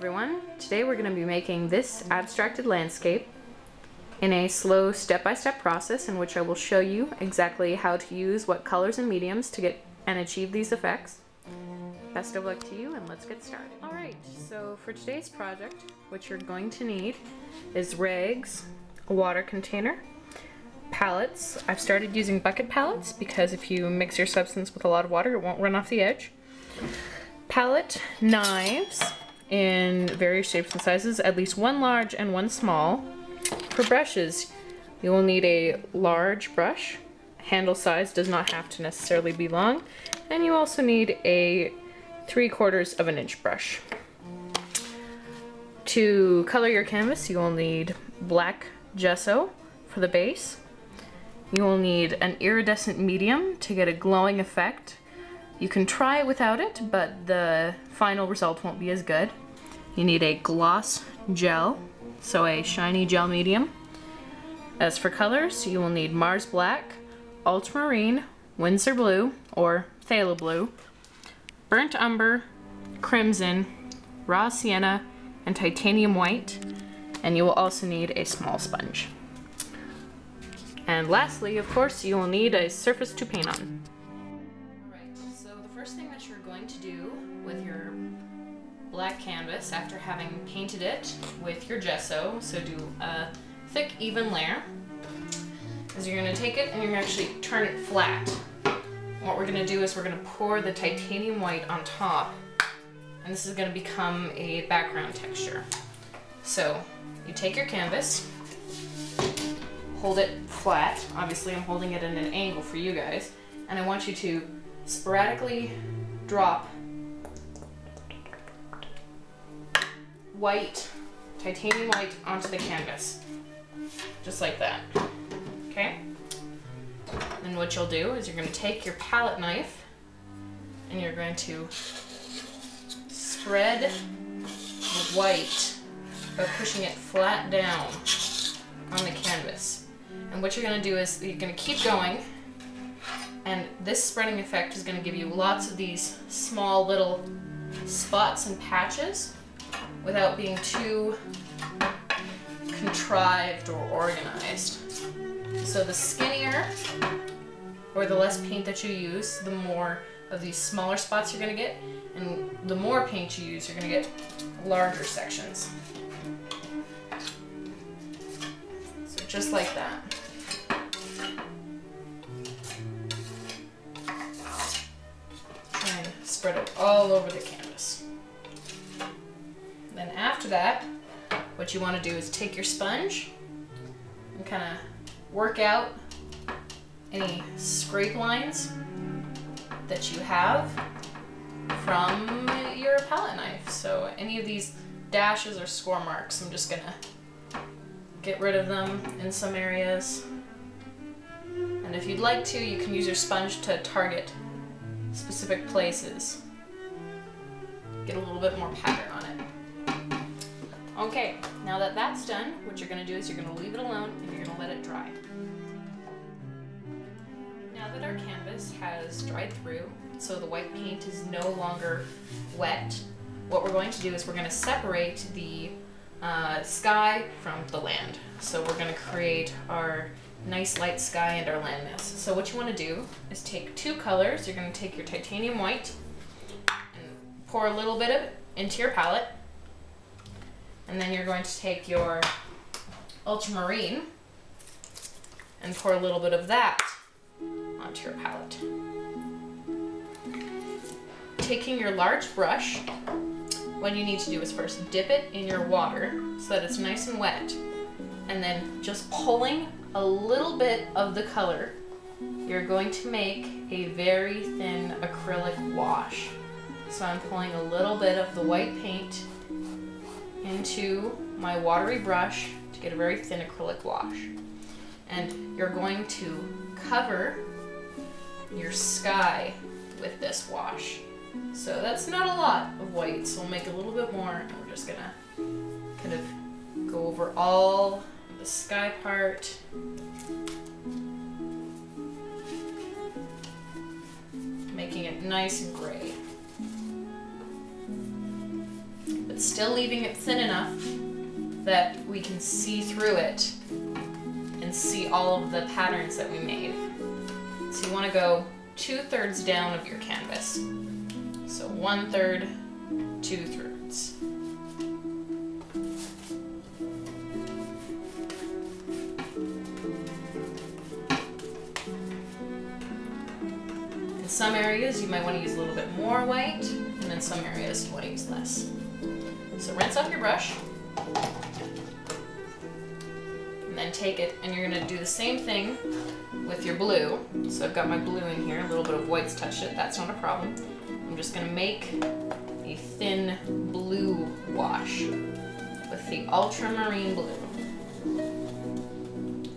everyone. Today we're going to be making this abstracted landscape in a slow step-by-step process in which I will show you exactly how to use what colors and mediums to get and achieve these effects. Best of luck to you, and let's get started. Alright, so for today's project, what you're going to need is rags, a water container, palettes. I've started using bucket palettes because if you mix your substance with a lot of water, it won't run off the edge. Palette, knives in various shapes and sizes, at least one large and one small. For brushes, you will need a large brush. Handle size does not have to necessarily be long. And you also need a 3/4 of an inch brush. To color your canvas, you will need black gesso for the base. You will need an iridescent medium to get a glowing effect. You can try it without it, but the final result won't be as good. You need a gloss gel, so a shiny gel medium. As for colors, you will need Mars Black, Ultramarine, Winsor Blue, or Phthalo Blue, Burnt Umber, Crimson, Raw Sienna, and Titanium White, and you will also need a small sponge. And lastly, of course, you will need a surface to paint on. Alright, so the first thing that you're going to do with your black canvas after having painted it with your gesso, so do a thick, even layer, is you're going to take it and you're going to actually turn it flat. What we're going to do is we're going to pour the titanium white on top, and this is going to become a background texture. So you take your canvas, hold it flat. Obviously I'm holding it at an angle for you guys, and I want you to sporadically drop white, titanium white onto the canvas. Just like that. Okay? Then what you'll do is you're going to take your palette knife and you're going to spread the white by pushing it flat down on the canvas. And what you're going to do is you're going to keep going, and this spreading effect is going to give you lots of these small little spots and patches without being too contrived or organized. So the skinnier or the less paint that you use, the more of these smaller spots you're going to get, and the more paint you use, you're going to get larger sections. So just like that. Try and spread it all over the canvas. Then after that, what you want to do is take your sponge and kind of work out any scrape lines that you have from your palette knife. So any of these dashes or score marks, I'm just gonna get rid of them in some areas. And if you'd like to, you can use your sponge to target specific places. Get a little bit more pattern on it. Okay, now that that's done, what you're going to do is you're going to leave it alone and you're going to let it dry. Now that our canvas has dried through, so the white paint is no longer wet, what we're going to do is we're going to separate the sky from the land. So we're going to create our nice light sky and our landmass. So what you want to do is take two colors. You're going to take your titanium white and pour a little bit of it into your palette. And then you're going to take your ultramarine and pour a little bit of that onto your palette. Taking your large brush, what you need to do is first dip it in your water so that it's nice and wet, and then just pulling a little bit of the color, you're going to make a very thin acrylic wash. So I'm pulling a little bit of the white paint into my watery brush to get a very thin acrylic wash. And you're going to cover your sky with this wash. So that's not a lot of white, so we'll make a little bit more, and we're just gonna kind of go over all the sky part. Making it nice and gray. But still leaving it thin enough that we can see through it and see all of the patterns that we made. So you want to go 2/3 down of your canvas. So 1/3, 2/3. In some areas you might want to use a little bit more white, and in some areas you want to use less. So rinse off your brush, and then take it, and you're going to do the same thing with your blue. So I've got my blue in here, a little bit of white's touched it, that's not a problem. I'm just going to make a thin blue wash with the ultramarine blue.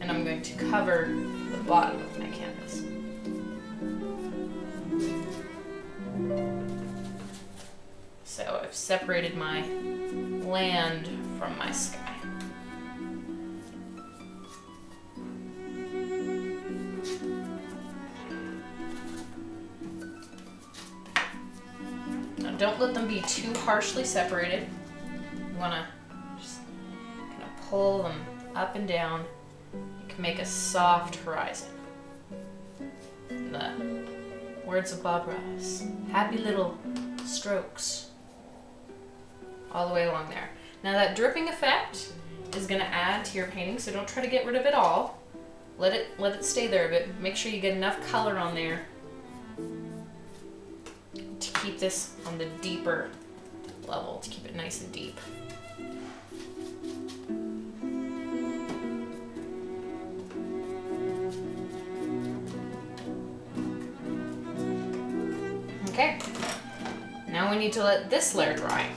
And I'm going to cover the bottom of my canvas. So I've separated my land from my sky. Now don't let them be too harshly separated. You want to just kind of pull them up and down. You can make a soft horizon. The words of Bob Ross, happy little strokes. All the way along there. Now that dripping effect is going to add to your painting, so don't try to get rid of it all. Let it stay there a bit. Make sure you get enough color on there to keep this on the deeper level, to keep it nice and deep. Okay, now we need to let this layer dry.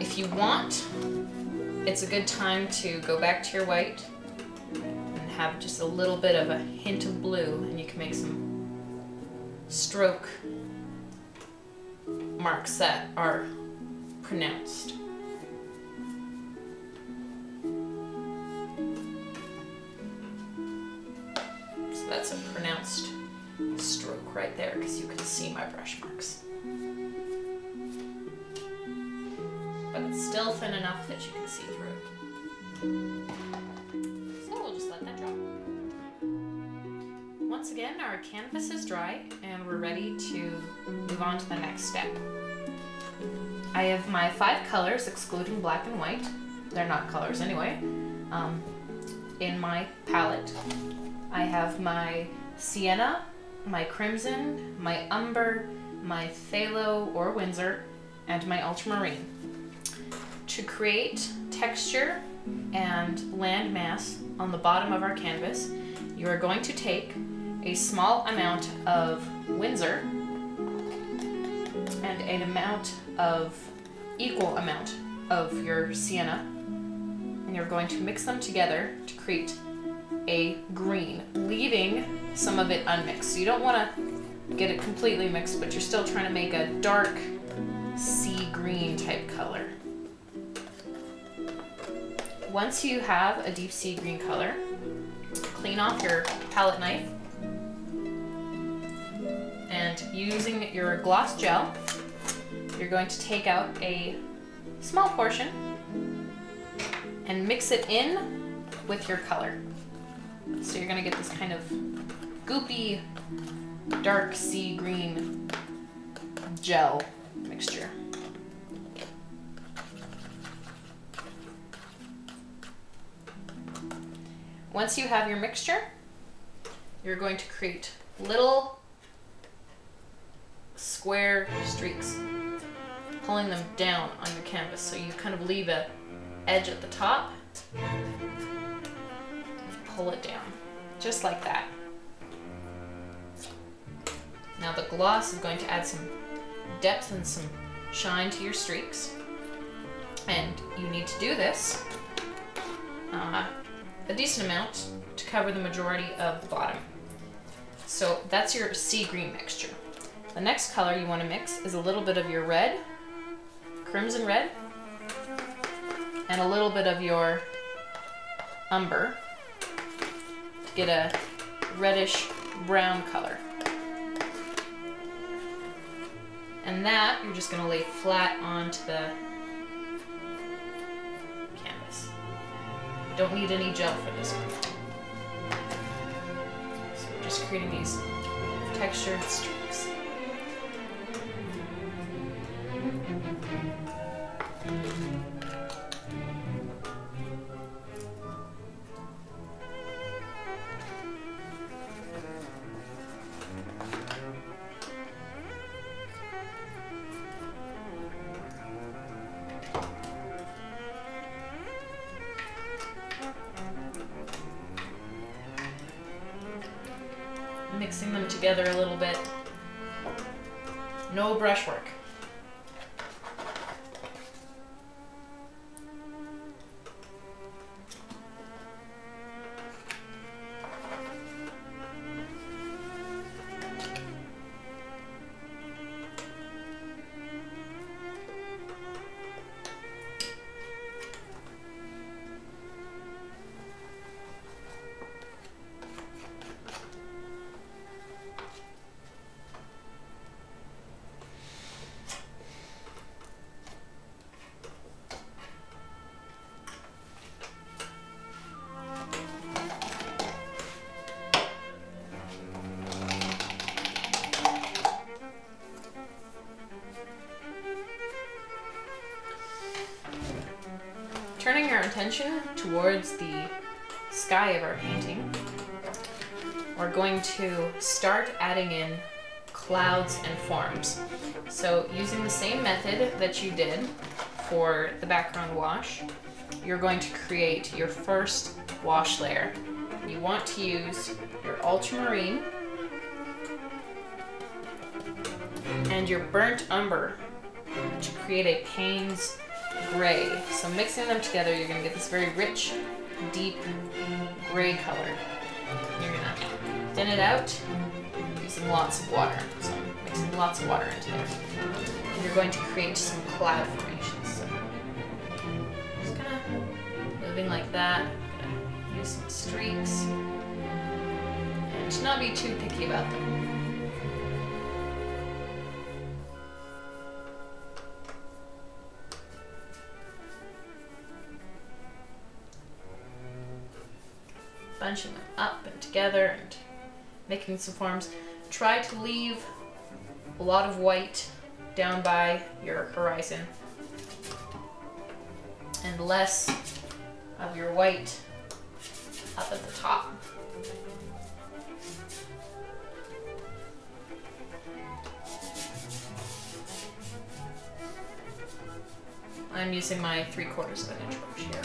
If you want, it's a good time to go back to your white and have just a little bit of a hint of blue, and you can make some stroke marks that are pronounced. So that's a pronounced stroke right there, because you can see my brush marks. But it's still thin enough that you can see through it. So we'll just let that drop. Once again, our canvas is dry and we're ready to move on to the next step. I have my 5 colors, excluding black and white. They're not colors anyway. In my palette, I have my sienna, my crimson, my umber, my phthalo or Windsor, and my ultramarine. To create texture and landmass on the bottom of our canvas, you are going to take a small amount of Windsor and an equal amount of your sienna, and you're going to mix them together to create a green, leaving some of it unmixed. So you don't want to get it completely mixed, but you're still trying to make a dark sea green type color. Once you have a deep sea green color, clean off your palette knife, and using your gloss gel, you're going to take out a small portion and mix it in with your color. So you're going to get this kind of goopy, dark sea green gel mixture. Once you have your mixture, you're going to create little square streaks, pulling them down on your canvas. So you kind of leave an edge at the top, and pull it down, just like that. Now the gloss is going to add some depth and some shine to your streaks, and you need to do this a decent amount to cover the majority of the bottom. So that's your sea green mixture. The next color you want to mix is a little bit of your red, crimson red, and a little bit of your umber to get a reddish brown color. And that you're just going to lay flat onto the Don't need any gel for this one. So we're just creating these textured streaks. Mixing them together a little bit. No brushwork. Turning our attention towards the sky of our painting, we're going to start adding in clouds and forms. So using the same method that you did for the background wash, you're going to create your first wash layer. You want to use your ultramarine and your burnt umber to create a Payne's gray. So mixing them together, you're going to get this very rich, deep gray color. You're going to thin it out using lots of water. So I'm mixing lots of water into there. And you're going to create some cloud formations. So just kind of moving like that. I'm going to use some streaks and not be too picky about them. Bunching them up and together and making some forms. Try to leave a lot of white down by your horizon and less of your white up at the top. I'm using my 3/4 of an inch brush here.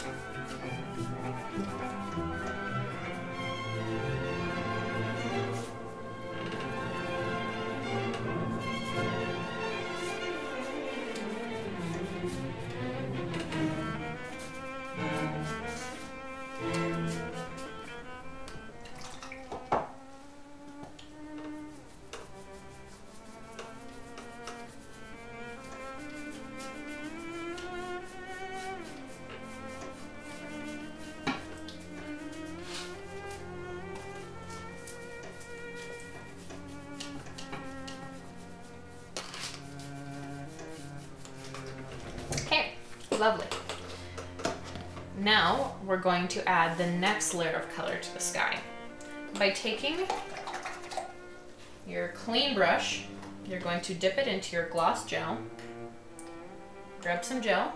Lovely. Now we're going to add the next layer of color to the sky. By taking your clean brush, you're going to dip it into your gloss gel, grab some gel,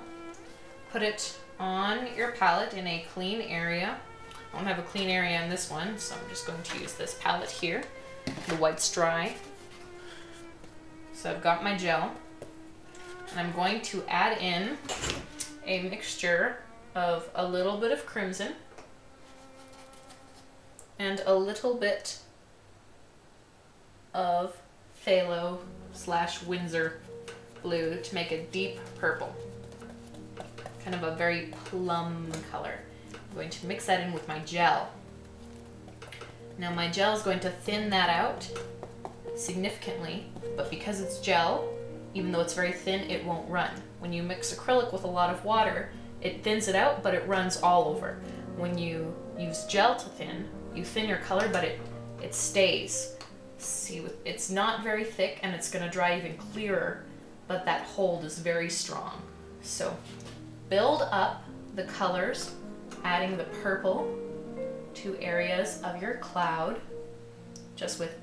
put it on your palette in a clean area. I don't have a clean area in this one, so I'm just going to use this palette here. The white's dry. So I've got my gel, and I'm going to add in a mixture of a little bit of crimson and a little bit of phthalo / Windsor blue to make a deep purple. Kind of a very plum color. I'm going to mix that in with my gel. Now my gel is going to thin that out significantly, but because it's gel, even though it's very thin, it won't run. When you mix acrylic with a lot of water, it thins it out, but it runs all over. When you use gel to thin, you thin your color, but it stays. See, it's not very thick, and it's gonna dry even clearer, but that hold is very strong. So build up the colors adding the purple to areas of your cloud, just with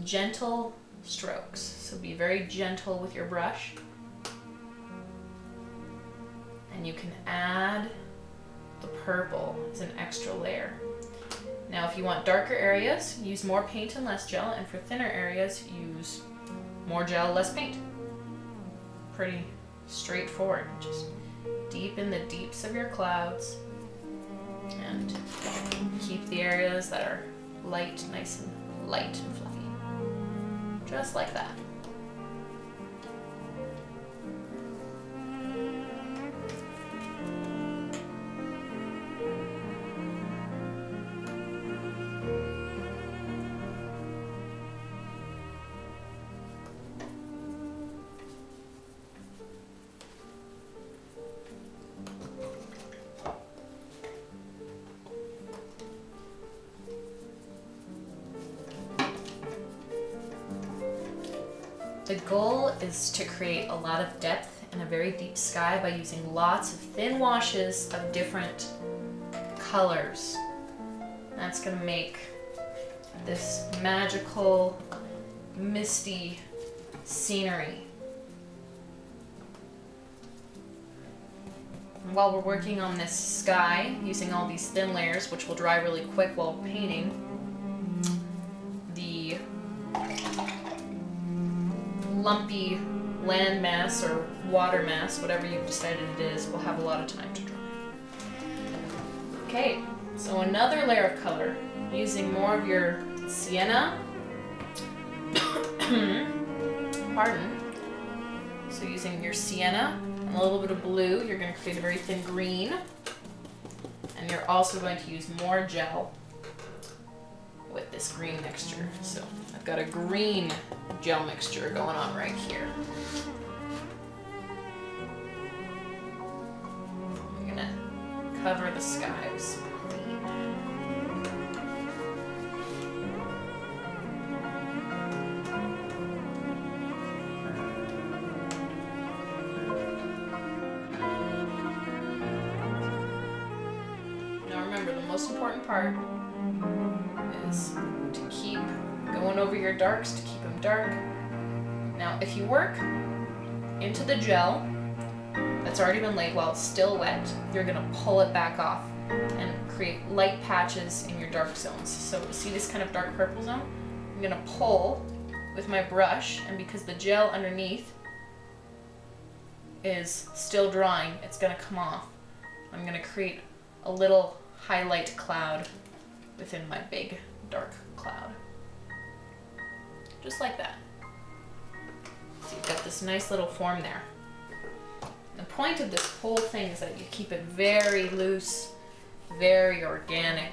gentle strokes. So be very gentle with your brush. And you can add the purple as an extra layer. Now if you want darker areas, use more paint and less gel, and for thinner areas, use more gel, less paint. Pretty straightforward. Just deepen the deeps of your clouds and keep the areas that are light, nice and light and fluffy. Just like that. The goal is to create a lot of depth in a very deep sky by using lots of thin washes of different colors. That's going to make this magical, misty scenery. And while we're working on this sky, using all these thin layers, which will dry really quick while painting, the lumpy land mass or water mass, whatever you've decided it is, will have a lot of time to dry. Okay, so another layer of color, using more of your sienna, pardon, so using your sienna and a little bit of blue, you're going to create a very thin green, and you're also going to use more gel with this green mixture. So I've got a green gel mixture going on right here. I'm gonna cover the sky with some green. Now remember, the most important part is to keep going over your darks, to keep them dark. Now if you work into the gel that's already been laid while it's still wet, you're going to pull it back off and create light patches in your dark zones. So see this kind of dark purple zone? I'm going to pull with my brush, and because the gel underneath is still drying, it's going to come off. I'm going to create a little highlight cloud within my big dark cloud. Just like that. So you've got this nice little form there. The point of this whole thing is that you keep it very loose, very organic.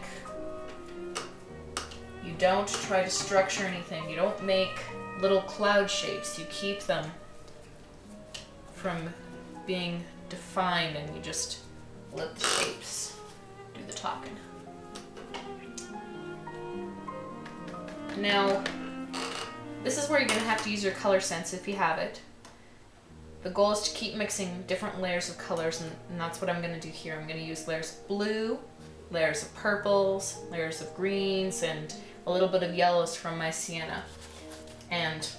You don't try to structure anything. You don't make little cloud shapes. You keep them from being defined, and you just let the shapes do the talking. Now, this is where you're going to have to use your color sense if you have it. The goal is to keep mixing different layers of colors, and that's what I'm going to do here. I'm going to use layers of blue, layers of purples, layers of greens, and a little bit of yellows from my sienna. And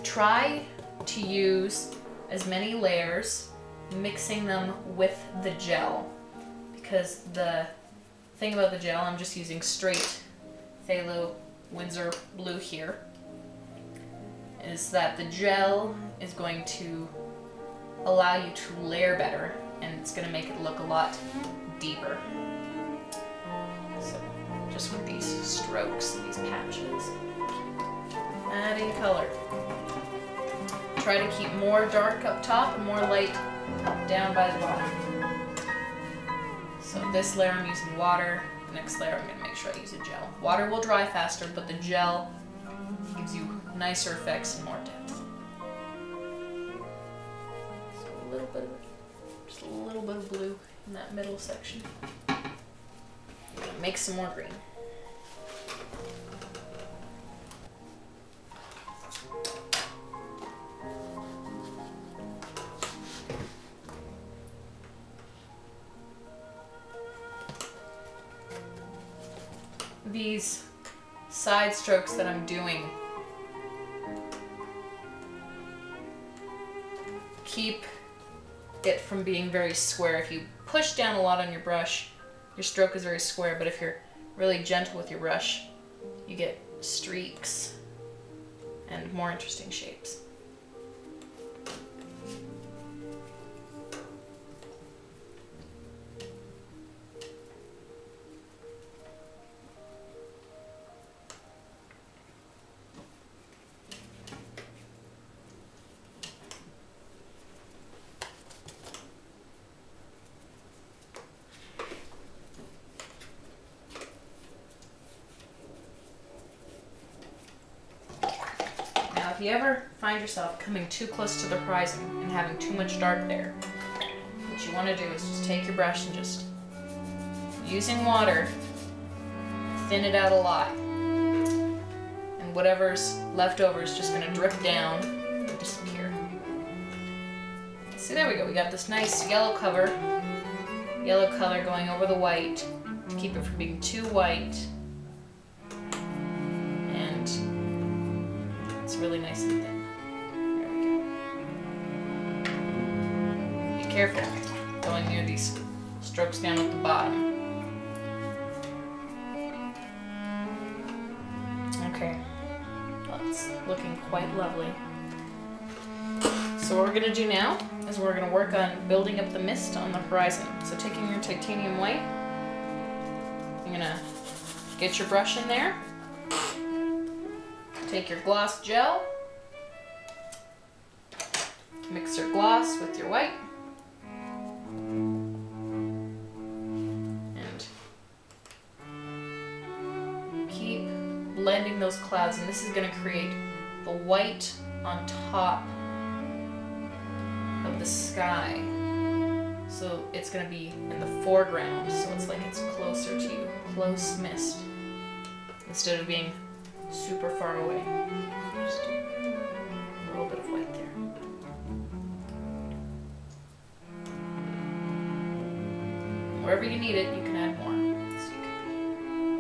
try to use as many layers, mixing them with the gel. Because the thing about the gel, I'm just using straight Cello Windsor blue here, is that the gel is going to allow you to layer better, and it's going to make it look a lot deeper. So just with these strokes and these patches, adding color. Try to keep more dark up top and more light down by the bottom. So this layer I'm using water, the next layer I'm going to make sure I use a gel. Water will dry faster, but the gel gives you nicer effects and more depth. So a little bit of, just a little bit of blue in that middle section. Make some more green. these side strokes that I'm doing, keep it from being very square. If you push down a lot on your brush, your stroke is very square, but if you're really gentle with your brush, you get streaks and more interesting shapes. If you ever find yourself coming too close to the horizon and having too much dark there, what you want to do is just take your brush and just, using water, thin it out a lot. And whatever's left over is just going to drip down and disappear. See, there we go. We got this nice yellow color going over the white to keep it from being too white. Really nice and thin. There we go. Be careful going near these strokes down at the bottom. Okay, that's looking quite lovely. So what we're going to do now is we're going to work on building up the mist on the horizon. So taking your titanium white, you're going to get your brush in there. Take your gloss gel, mix your gloss with your white, and keep blending those clouds. And this is going to create the white on top of the sky. So it's going to be in the foreground, so it's like it's closer to you, close mist, instead of being super far away. Just a little bit of white there. Wherever you need it, you can add more. So you can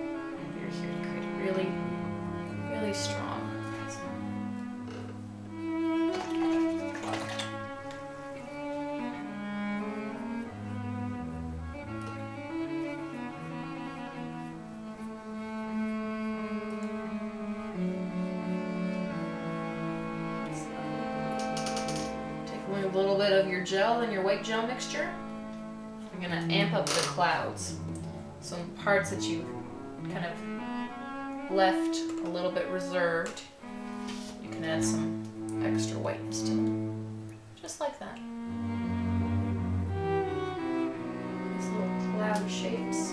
be over here to create a really, really strong. A little bit of your gel and your white gel mixture. You're going to amp up the clouds. Some parts that you kind of left a little bit reserved, you can add some extra whiteness to them. Just like that. These little cloud shapes.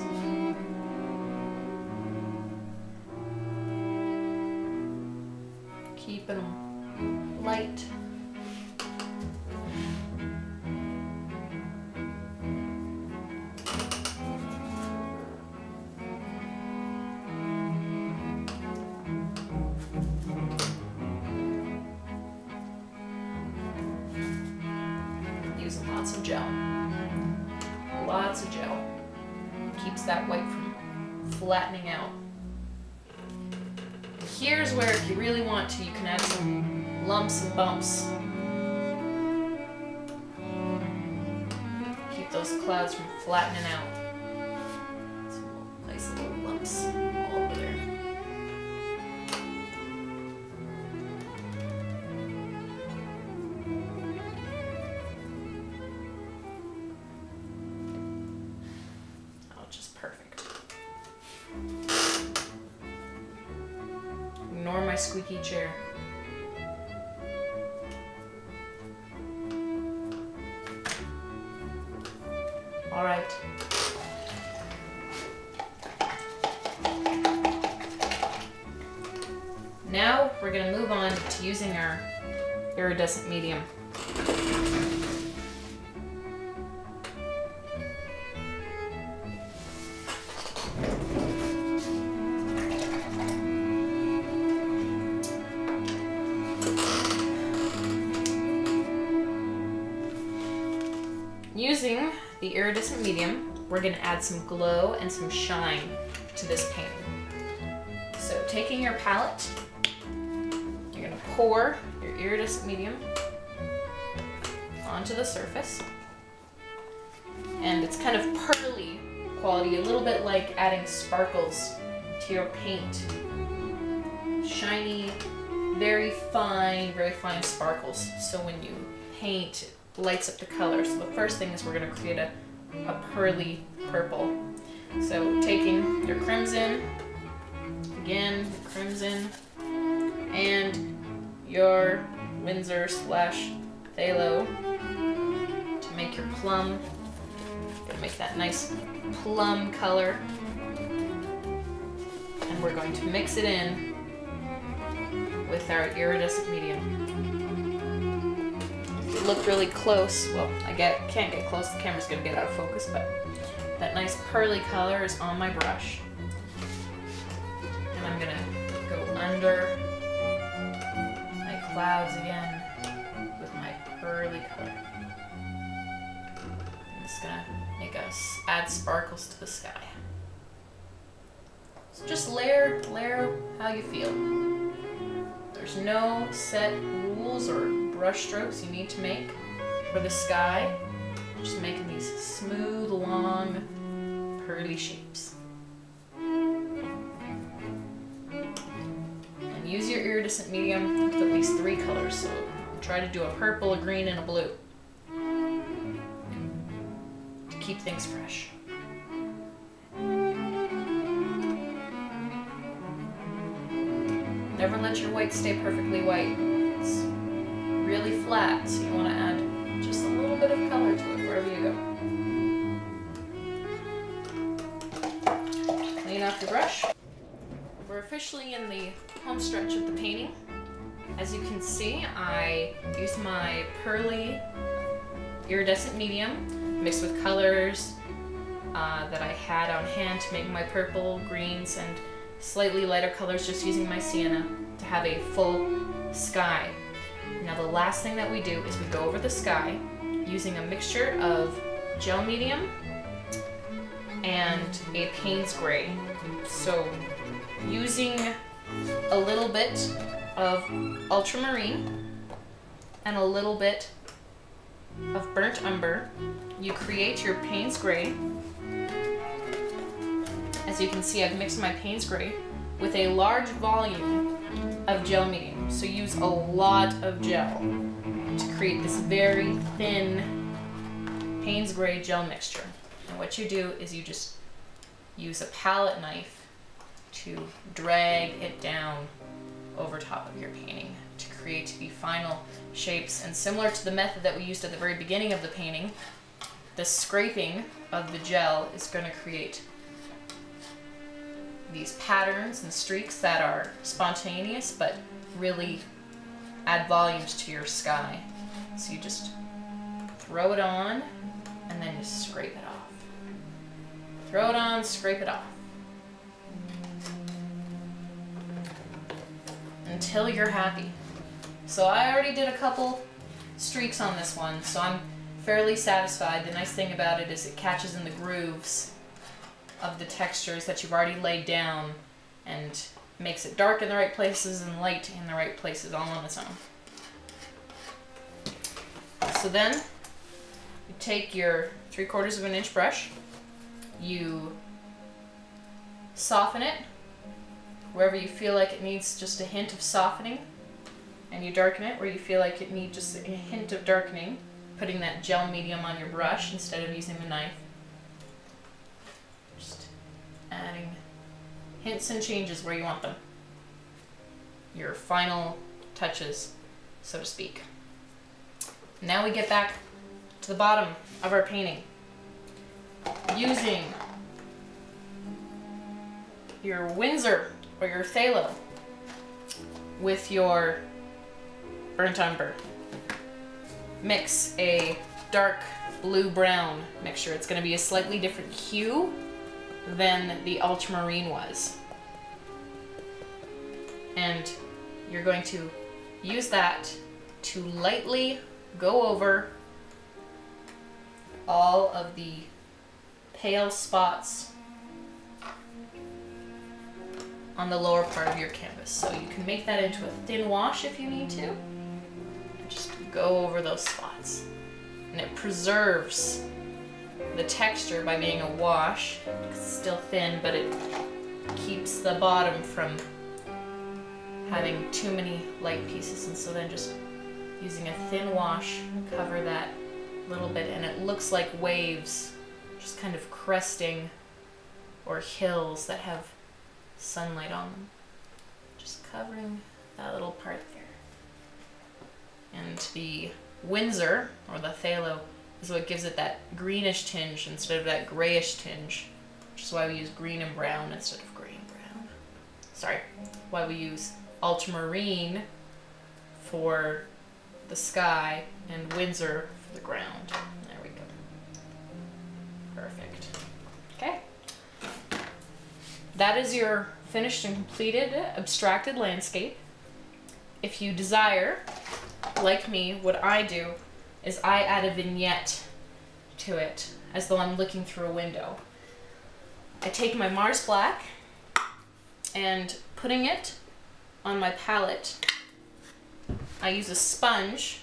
Keeping them light. Using lots of gel. Lots of gel. Keeps that white from flattening out. Here's where, if you really want to, you can add some lumps and bumps. Keep those clouds from flattening out. So we'll place the little lumps all over there. Perfect. Ignore my squeaky chair. All right. Now we're going to move on to using our iridescent medium. Using the iridescent medium, we're going to add some glow and some shine to this painting. So taking your palette, you're gonna pour your iridescent medium onto the surface. And it's kind of pearly quality, a little bit like adding sparkles to your paint. Shiny, very fine sparkles. So when you paint, it lights up the color. So the first thing is we're gonna create a pearly purple. So taking your crimson, again, the crimson, and your Winsor / Phthalo to make your plum. Gonna make that nice plum color. And we're going to mix it in with our iridescent medium. If you look really close, well, I can't get close, the camera's gonna get out of focus, but that nice pearly color is on my brush. And I'm gonna go under my clouds again with my pearly color. And it's gonna make us add sparkles to the sky. So just layer how you feel. There's no set rules or brush strokes you need to make for the sky. Just making these smooth, long, pearly shapes. And use your iridescent medium with at least 3 colors. So try to do a purple, a green, and a blue to keep things fresh. Never let your white stay perfectly white. It's really flat, so you want to add just a little bit of color to it wherever you go. Clean off your brush. We're officially in the home stretch of the painting. As you can see, I used my pearly iridescent medium mixed with colors that I had on hand to make my purple, greens, and slightly lighter colors, just using my sienna to have a full sky. Now the last thing that we do is we go over the sky using a mixture of gel medium and a Payne's gray. So using a little bit of ultramarine and a little bit of burnt umber, you create your Payne's gray. As you can see, I've mixed my Payne's gray with a large volume of gel medium. So use a lot of gel to create this very thin Payne's gray gel mixture. And what you do is you just use a palette knife to drag it down over top of your painting to create the final shapes. And similar to the method that we used at the very beginning of the painting, the scraping of the gel is going to create these patterns and streaks that are spontaneous but really add volumes to your sky. So you just throw it on and then you scrape it off. Throw it on, scrape it off. Until you're happy. So I already did a couple streaks on this one, so I'm fairly satisfied. The nice thing about it is it catches in the grooves of the textures that you've already laid down and makes it dark in the right places and light in the right places all on its own. So then you take your 3/4 of an inch brush, you soften it wherever you feel like it needs just a hint of softening, and you darken it where you feel like it needs just a hint of darkening, putting that gel medium on your brush instead of using the knife. Just adding hints and changes where you want them. Your final touches, so to speak. Now we get back to the bottom of our painting. Using your Winsor or your Cello with your burnt umber. Mix a dark blue-brown mixture. It's going to be a slightly different hue than the ultramarine was. And you're going to use that to lightly go over all of the pale spots on the lower part of your canvas. So you can make that into a thin wash if you need to. And just go over those spots. And it preserves the texture by being a wash. It's still thin, but it keeps the bottom from having too many light pieces. And so then just using a thin wash, cover that little bit, and it looks like waves just kind of cresting, or hills that have sunlight on them. Just covering that little part there. And the Windsor, or the phthalo, is what gives it that greenish tinge instead of that grayish tinge, which is why we use green and brown instead of gray and brown. Sorry, why we use ultramarine for the sky and Windsor for the ground. There we go. Perfect. Okay. That is your finished and completed abstracted landscape. If you desire, like me, what I do is I add a vignette to it as though I'm looking through a window. I take my Mars Black and putting it on my palette, I use a sponge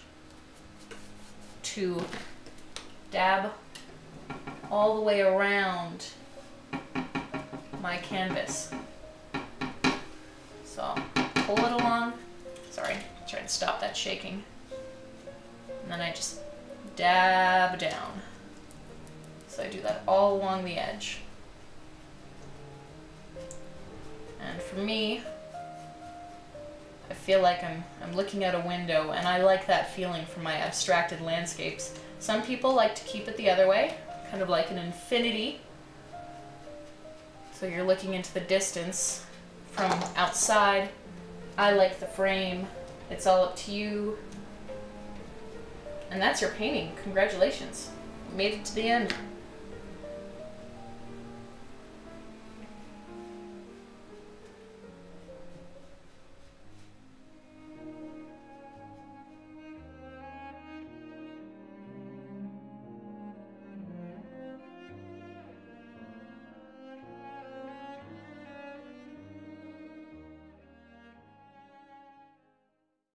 to dab all the way around my canvas. So pull it along. Sorry, try and stop that shaking. And then I just dab down. So I do that all along the edge. And for me, I feel like I'm looking out a window, and I like that feeling for my abstracted landscapes. Some people like to keep it the other way, kind of like an infinity. So you're looking into the distance from outside. I like the frame. It's all up to you. And that's your painting. Congratulations. You made it to the end.